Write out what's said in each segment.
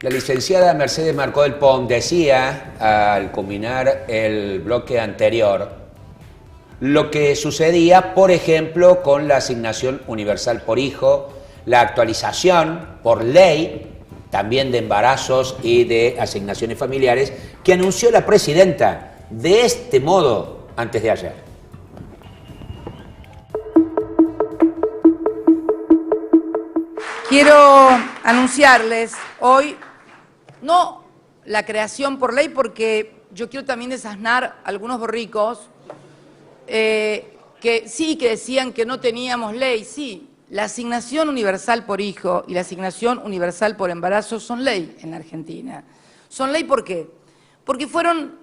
La licenciada Mercedes Marcó del Pom decía, al culminar el bloque anterior, lo que sucedía, por ejemplo, con la asignación universal por hijo, la actualización por ley, también de embarazos y de asignaciones familiares, que anunció la presidenta de este modo antes de ayer. Quiero anunciarles hoy, no la creación por ley, porque yo quiero también desasnar a algunos borricos que sí, que decían que no teníamos ley. Sí, la asignación universal por hijo y la asignación universal por embarazo son ley en la Argentina. ¿Son ley por qué? Porque fueron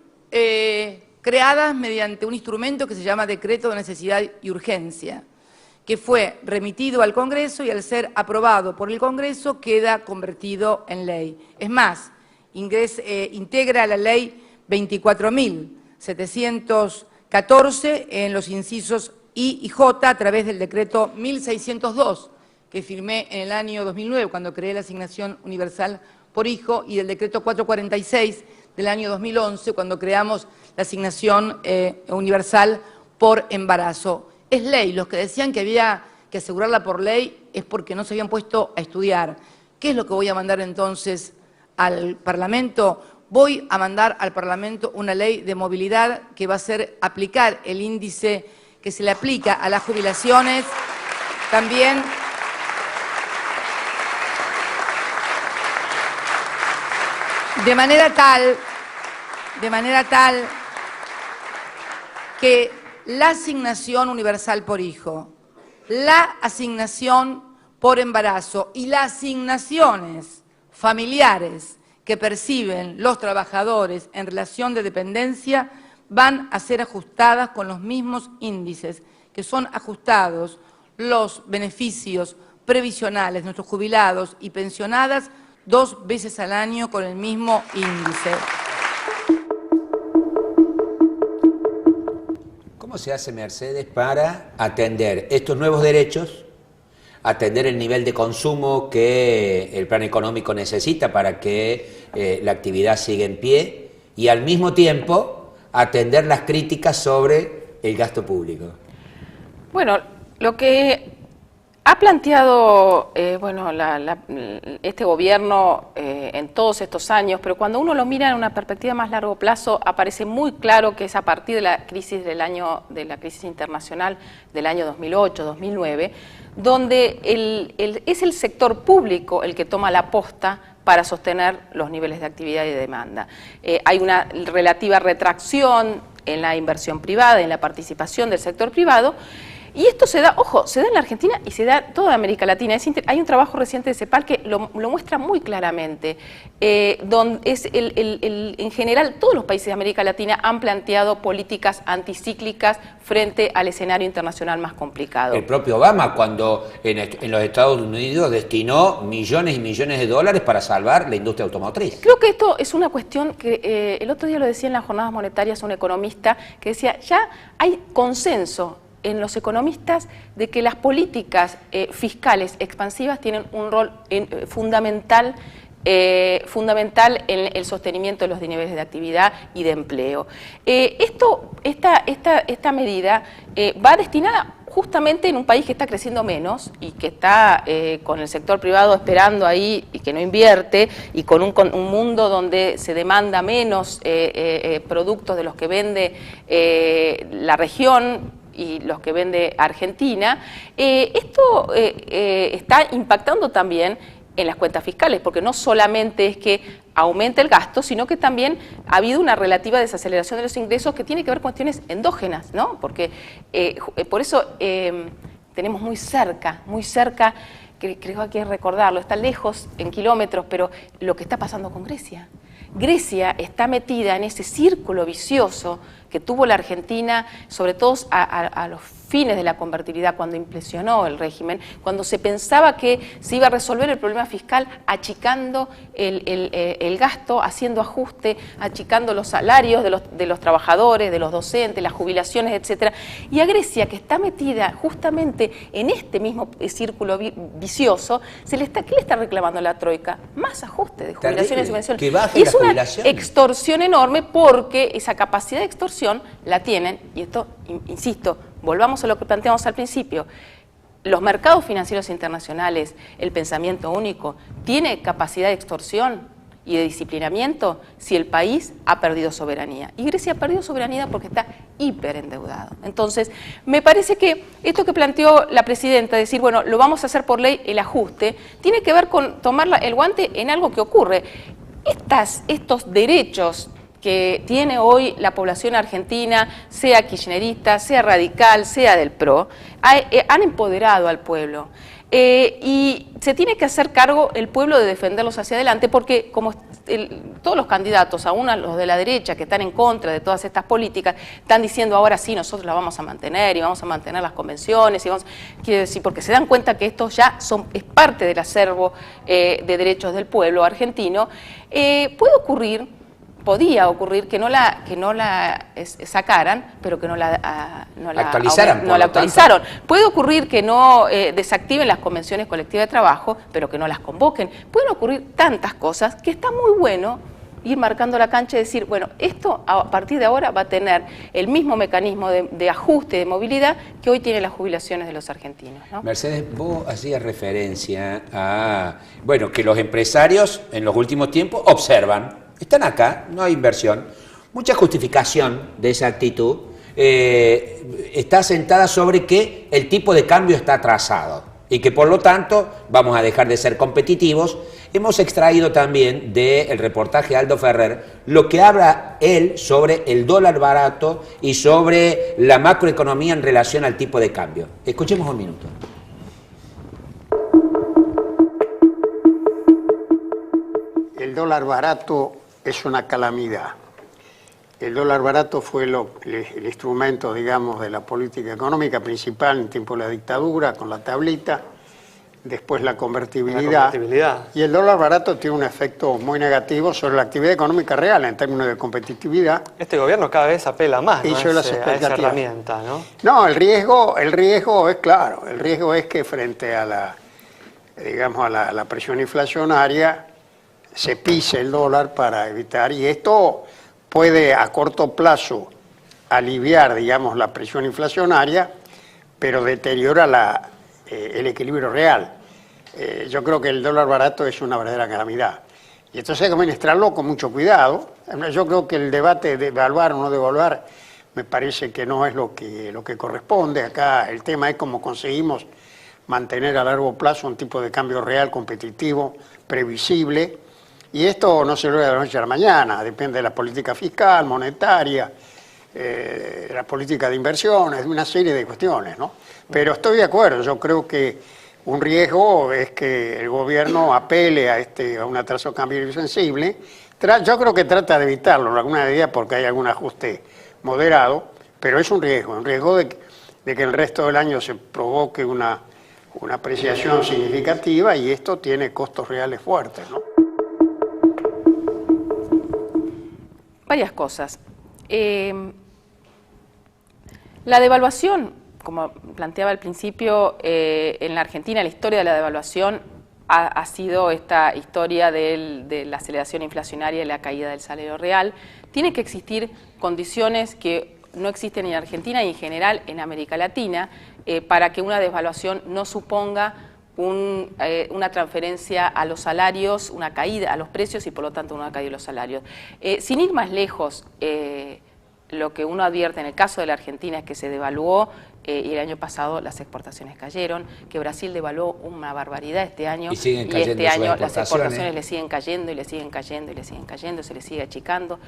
creadas mediante un instrumento que se llama Decreto de Necesidad y Urgencia, que fue remitido al Congreso y al ser aprobado por el Congreso queda convertido en ley. Es más, integra la ley 24.714 en los incisos I y J a través del decreto 1602, que firmé en el año 2009 cuando creé la asignación universal por hijo, y del decreto 446 del año 2011 cuando creamos la asignación universal por embarazo. Es ley. Los que decían que había que asegurarla por ley es porque no se habían puesto a estudiar. ¿Qué es lo que voy a mandar entonces al Parlamento? Voy a mandar al Parlamento una ley de movilidad que va a ser aplicar el índice que se le aplica a las jubilaciones, también de manera tal que la asignación universal por hijo, la asignación por embarazo y las asignaciones familiares que perciben los trabajadores en relación de dependencia van a ser ajustadas con los mismos índices que son ajustados los beneficios previsionales de nuestros jubilados y pensionadas 2 veces al año con el mismo índice. ¿Cómo se hace, Mercedes, para atender estos nuevos derechos, atender el nivel de consumo que el plan económico necesita para que la actividad siga en pie y al mismo tiempo atender las críticas sobre el gasto público? Bueno, lo que ha planteado este gobierno en todos estos años, pero cuando uno lo mira en una perspectiva más largo plazo, aparece muy claro que es a partir de la crisis de la crisis internacional del año 2008-2009, donde es el sector público el que toma la posta para sostener los niveles de actividad y de demanda. Hay una relativa retracción en la inversión privada, en la participación del sector privado, y esto se da, ojo, se da en la Argentina y se da en toda América Latina. Hay un trabajo reciente de CEPAL que lo muestra muy claramente, donde en general todos los países de América Latina han planteado políticas anticíclicas frente al escenario internacional más complicado. El propio Obama, cuando en los Estados Unidos destinó millones y millones de dólares para salvar la industria automotriz. Creo que esto es una cuestión que el otro día lo decía en las jornadas monetarias un economista que decía, ya hay consenso en los economistas de que las políticas fiscales expansivas tienen un rol fundamental en el sostenimiento de los niveles de actividad y de empleo. Esta medida va destinada justamente en un país que está creciendo menos y que está con el sector privado esperando ahí y que no invierte, y con un mundo donde se demanda menos productos de los que vende la región y los que vende Argentina. Esto está impactando también en las cuentas fiscales, porque no solamente es que aumenta el gasto, sino que también ha habido una relativa desaceleración de los ingresos que tiene que ver con cuestiones endógenas, ¿no? Porque por eso tenemos muy cerca, que creo que hay que recordarlo, está lejos en kilómetros, pero lo que está pasando con Grecia. Grecia está metida en ese círculo vicioso que tuvo la Argentina, sobre todo a los fines de la convertibilidad, cuando implesionó el régimen, cuando se pensaba que se iba a resolver el problema fiscal achicando el gasto, haciendo ajuste, achicando los salarios de los trabajadores, de los docentes, las jubilaciones, etcétera. Y a Grecia, que está metida justamente en este mismo círculo vicioso, ¿qué le está reclamando la Troika? Más ajuste de jubilaciones y subvenciones. Que baje y la es una jubilación. extorsión enorme, porque esa capacidad de extorsión la tienen, y esto, insisto, volvamos a lo que planteamos al principio, los mercados financieros internacionales, el pensamiento único, ¿tiene capacidad de extorsión y de disciplinamiento si el país ha perdido soberanía? Y Grecia ha perdido soberanía porque está hiperendeudado. Entonces, me parece que esto que planteó la presidenta, decir, bueno, lo vamos a hacer por ley, el ajuste, tiene que ver con tomar el guante en algo que ocurre. Estos derechos que tiene hoy la población argentina, sea kirchnerista, sea radical, sea del PRO, han empoderado al pueblo. Y se tiene que hacer cargo el pueblo de defenderlos hacia adelante, porque como todos los candidatos, aún los de la derecha que están en contra de todas estas políticas, están diciendo ahora sí, nosotros las vamos a mantener y vamos a mantener las convenciones, quiero decir, porque se dan cuenta que esto ya es parte del acervo de derechos del pueblo argentino. Podía ocurrir que no la sacaran, pero que no la actualizaron. Puede ocurrir que no desactiven las convenciones colectivas de trabajo, pero que no las convoquen. Pueden ocurrir tantas cosas que está muy bueno ir marcando la cancha y decir, bueno, esto a partir de ahora va a tener el mismo mecanismo de ajuste, de movilidad, que hoy tienen las jubilaciones de los argentinos, ¿no? Mercedes, vos hacías referencia a, bueno, que los empresarios en los últimos tiempos observan, están acá, no hay inversión. Mucha justificación de esa actitud está sentada sobre que el tipo de cambio está atrasado y que por lo tanto vamos a dejar de ser competitivos. Hemos extraído también del reportaje de Aldo Ferrer lo que habla él sobre el dólar barato y sobre la macroeconomía en relación al tipo de cambio. Escuchemos un minuto. El dólar barato es una calamidad. El dólar barato fue el instrumento, digamos, de la política económica principal en tiempo de la dictadura, con la tablita, después la convertibilidad. Y el dólar barato tiene un efecto muy negativo sobre la actividad económica real en términos de competitividad. Este gobierno cada vez apela más, ¿no? Las a esa herramienta, ¿no? No, el riesgo es claro. El riesgo es que frente a la presión inflacionaria se pise el dólar para evitar, y esto puede a corto plazo aliviar, digamos, la presión inflacionaria, pero deteriora el equilibrio real. Yo creo que el dólar barato es una verdadera calamidad. Y entonces hay que administrarlo con mucho cuidado. Yo creo que el debate de devaluar o no devaluar me parece que no es lo que corresponde. Acá el tema es cómo conseguimos mantener a largo plazo un tipo de cambio real, competitivo, previsible. Y esto no se logra de la noche a la mañana, depende de la política fiscal, monetaria, la política de inversiones, de una serie de cuestiones, ¿no? Pero estoy de acuerdo, yo creo que un riesgo es que el gobierno apele a un atraso cambiario sensible. Yo creo que trata de evitarlo en alguna medida porque hay algún ajuste moderado, pero es un riesgo de que el resto del año se provoque una apreciación significativa, y esto tiene costos reales fuertes, ¿no? Varias cosas. La devaluación, como planteaba al principio, en la Argentina la historia de la devaluación ha sido esta historia de la aceleración inflacionaria y la caída del salario real. Tiene que existir condiciones que no existen en Argentina y en general en América Latina para que una devaluación no suponga una transferencia a los salarios, una caída a los precios y por lo tanto una caída de los salarios. Sin ir más lejos, lo que uno advierte en el caso de la Argentina es que se devaluó y el año pasado las exportaciones cayeron, que Brasil devaluó una barbaridad este año y este año las exportaciones le siguen cayendo y le siguen cayendo y le siguen cayendo, se le sigue achicando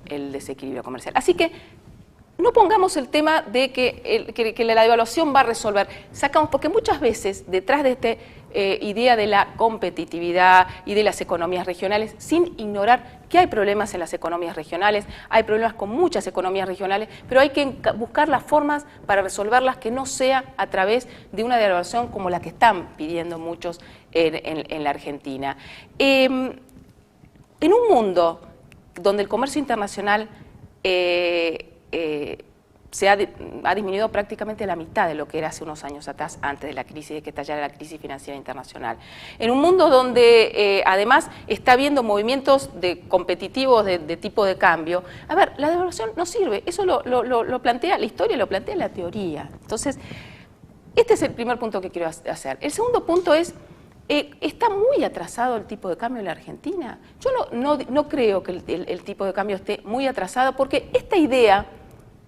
el desequilibrio comercial. Así que no pongamos el tema de que la devaluación va a resolver. Sacamos, porque muchas veces detrás de esta idea de la competitividad y de las economías regionales, sin ignorar que hay problemas en las economías regionales, hay problemas con muchas economías regionales, pero hay que buscar las formas para resolverlas que no sea a través de una devaluación como la que están pidiendo muchos en la Argentina. En un mundo donde el comercio internacional ha disminuido prácticamente a la mitad de lo que era hace unos años atrás, antes de la crisis, de que estallara la crisis financiera internacional. En un mundo donde además está habiendo movimientos competitivos de tipo de cambio, a ver, la devaluación no sirve, eso lo plantea la historia, lo plantea la teoría. Entonces, este es el primer punto que quiero hacer. El segundo punto es, ¿está muy atrasado el tipo de cambio en la Argentina? Yo no creo que el tipo de cambio esté muy atrasado, porque esta idea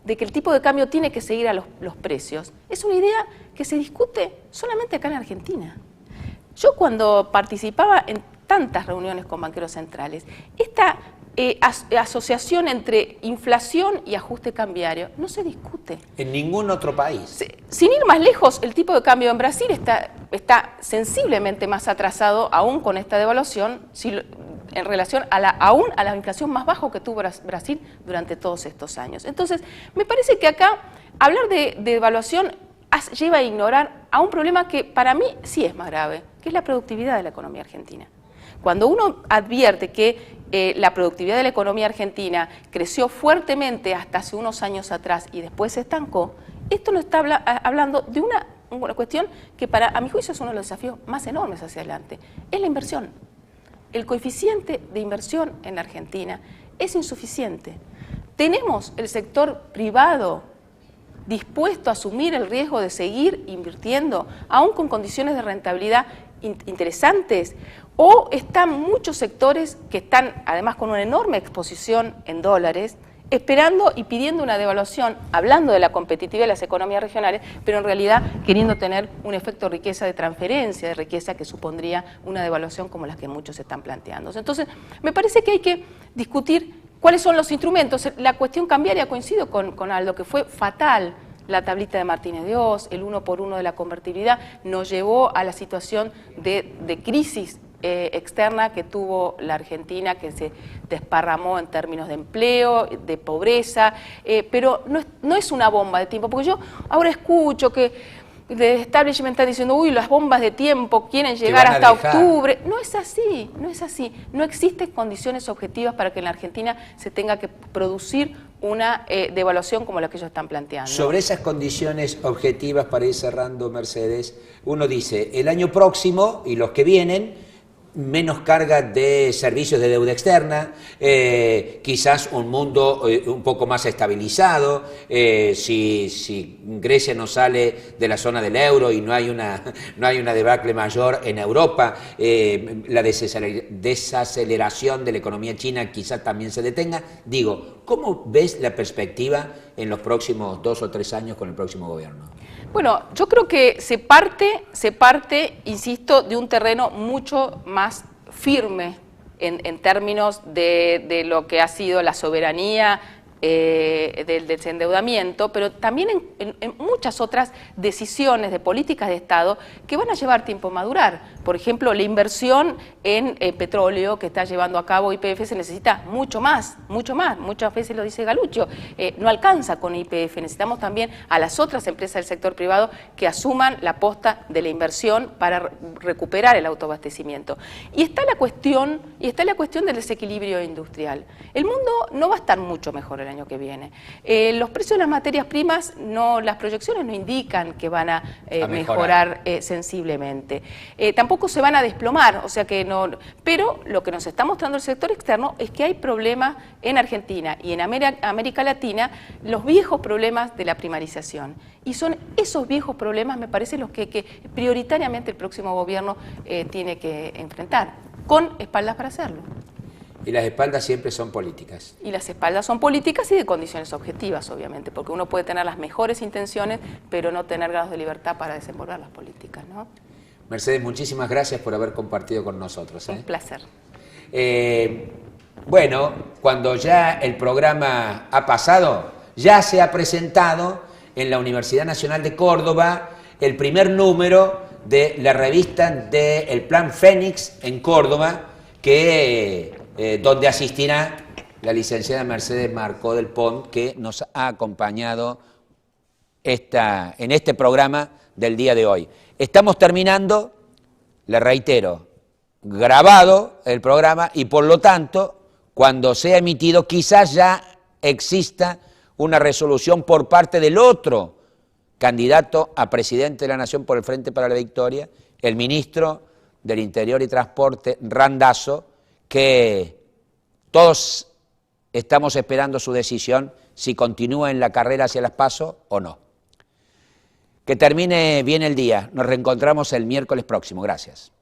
de que el tipo de cambio tiene que seguir a los precios es una idea que se discute solamente acá en Argentina. Yo cuando participaba en tantas reuniones con banqueros centrales, esta asociación entre inflación y ajuste cambiario no se discute. En ningún otro país. Sin ir más lejos, el tipo de cambio en Brasil está sensiblemente más atrasado, aún con esta devaluación, en relación aún a la inflación más baja que tuvo Brasil durante todos estos años. Entonces, me parece que acá hablar de devaluación lleva a ignorar a un problema que para mí sí es más grave, que es la productividad de la economía argentina. Cuando uno advierte que la productividad de la economía argentina creció fuertemente hasta hace unos años atrás y después se estancó, esto nos está hablando de una cuestión que a mi juicio es uno de los desafíos más enormes hacia adelante, es la inversión. El coeficiente de inversión en la Argentina es insuficiente. Tenemos el sector privado dispuesto a asumir el riesgo de seguir invirtiendo, aún con condiciones de rentabilidad interesantes, o están muchos sectores que están además con una enorme exposición en dólares, esperando y pidiendo una devaluación, hablando de la competitividad de las economías regionales, pero en realidad queriendo tener un efecto de riqueza, de transferencia de riqueza que supondría una devaluación como las que muchos están planteando. Entonces, me parece que hay que discutir cuáles son los instrumentos. La cuestión cambiaria, coincido con Aldo, que fue fatal. La tablita de Martínez de Oz, el 1 por 1 de la convertibilidad, nos llevó a la situación de crisis externa que tuvo la Argentina, que se desparramó en términos de empleo, de pobreza, pero no es una bomba de tiempo, porque yo ahora escucho que el establishment está diciendo, uy, las bombas de tiempo quieren llegar hasta octubre. No es así, no es así. No existen condiciones objetivas para que en la Argentina se tenga que producir una devaluación como la que ellos están planteando. Sobre esas condiciones objetivas, para ir cerrando, Mercedes, uno dice, el año próximo y los que vienen, menos carga de servicios de deuda externa, quizás un mundo un poco más estabilizado, si Grecia no sale de la zona del euro y no hay una debacle mayor en Europa, la desaceleración de la economía china quizás también se detenga. Digo, ¿cómo ves la perspectiva en los próximos 2 o 3 años con el próximo gobierno? Bueno, yo creo que se parte, insisto, de un terreno mucho más firme en términos de lo que ha sido la soberanía del desendeudamiento, pero también en muchas otras decisiones de políticas de Estado que van a llevar tiempo a madurar. Por ejemplo, la inversión en petróleo que está llevando a cabo YPF se necesita mucho más. Muchas veces lo dice Galuccio, no alcanza con YPF. Necesitamos también a las otras empresas del sector privado que asuman la posta de la inversión para recuperar el autoabastecimiento. Y está la cuestión del desequilibrio industrial. El mundo no va a estar mucho mejor el año que viene. Los precios de las materias primas, las proyecciones no indican que van a mejorar sensiblemente. Tampoco se van a desplomar, o sea que no. Pero lo que nos está mostrando el sector externo es que hay problemas en Argentina y en América Latina, los viejos problemas de la primarización. Y son esos viejos problemas, me parece, los que prioritariamente el próximo gobierno tiene que enfrentar, con espaldas para hacerlo. Y las espaldas siempre son políticas. Y las espaldas son políticas y de condiciones objetivas, obviamente, porque uno puede tener las mejores intenciones, pero no tener grados de libertad para desenvolver las políticas, ¿no? Mercedes, muchísimas gracias por haber compartido con nosotros. Un placer. Bueno, cuando ya el programa ha pasado, ya se ha presentado en la Universidad Nacional de Córdoba el primer número de la revista del Plan Fénix en Córdoba, donde asistirá la licenciada Mercedes Marcó del Pont, que nos ha acompañado en este programa del día de hoy. Estamos terminando, le reitero, grabado el programa y por lo tanto, cuando sea emitido, quizás ya exista una resolución por parte del otro candidato a presidente de la Nación por el Frente para la Victoria, el ministro del Interior y Transporte, Randazzo, que todos estamos esperando su decisión si continúa en la carrera hacia las PASO o no. Que termine bien el día. Nos reencontramos el miércoles próximo. Gracias.